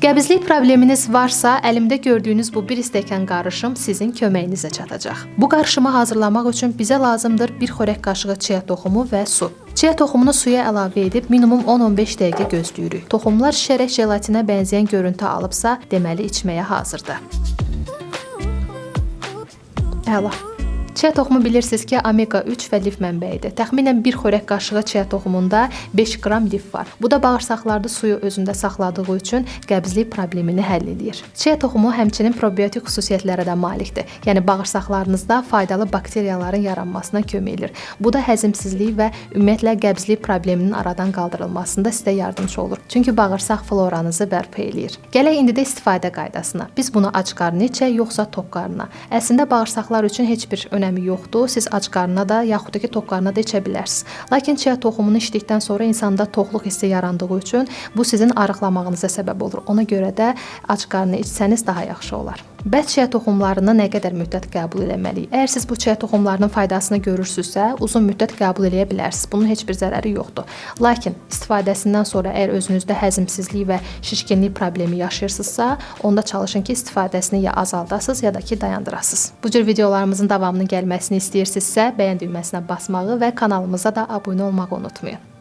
Qəbizlik probleminiz varsa, əlimdə gördüyünüz bu bir stəkan qarışım sizin köməyinizə çatacaq. Bu qarışımı hazırlamaq üçün bizə lazımdır 1 xörək qaşığı chia toxumu və su. Chia toxumunu suya əlavə edib minimum 10-15 dəqiqə gözləyirik. Toxumlar şişərək jelatinə bənzəyən görüntü alıbsa, deməli içməyə hazırdır. Əla. Chia toxumu bilirsiniz ki, omega 3 və lif mənbəyidir. Təxminən 1 xörək qaşığı chia toxumunda 5 qram lif var. Bu da bağırsaqlarda suyu özündə saxladığı üçün qəbizlik problemini həll edir. Chia toxumu həmçinin probiotik xüsusiyyətlərə də malikdir. Yəni bağırsaqlarınızda faydalı bakteriyaların yaranmasına kömək edir. Bu da həzmsizlik və ümumiyyətlə qəbizlik probleminin aradan qaldırılmasında sizə yardımcı olur. Çünki bağırsaq floranızı bərpa eləyir. Gələk indi də istifadə qaydasına. Biz bunu ac qarnına içək, yoxsa tok qarnına. Əslində bağırsaqlar üçün heç bir önəmi yoxdur. Siz ac qarnına da, yaxud da ki, tok qarnına da içə bilərsiniz. Lakin chia toxumunu içdikdən sonra insanda toxluq hissi yarandığı üçün bu sizin arıqlamağınıza səbəb olur. Ona görə də ac qarnına içsəniz daha yaxşı olar. Bəs chia toxumlarını nə qədər müddət qəbul etməliyik? Əgər siz bu chia toxumlarının faydasını görürsünüzsə, uzun müddət qəbul edə bilərsiniz. Bunun heç bir zərəri yoxdur. Lakin istifadəsindən sonra əgər özünüzdə həzmsizlik və şişkinlik problemi yaşayırsınızsa, onda çalışın ki, istifadəsini ya azaldasınız, ya da ki, dayandırasınız. Bu cür videolarımızın davamının gəlməsini istəyirsinizsə, bəyən düyməsinə basmağı və kanalımıza da abunə olmağı unutmayın.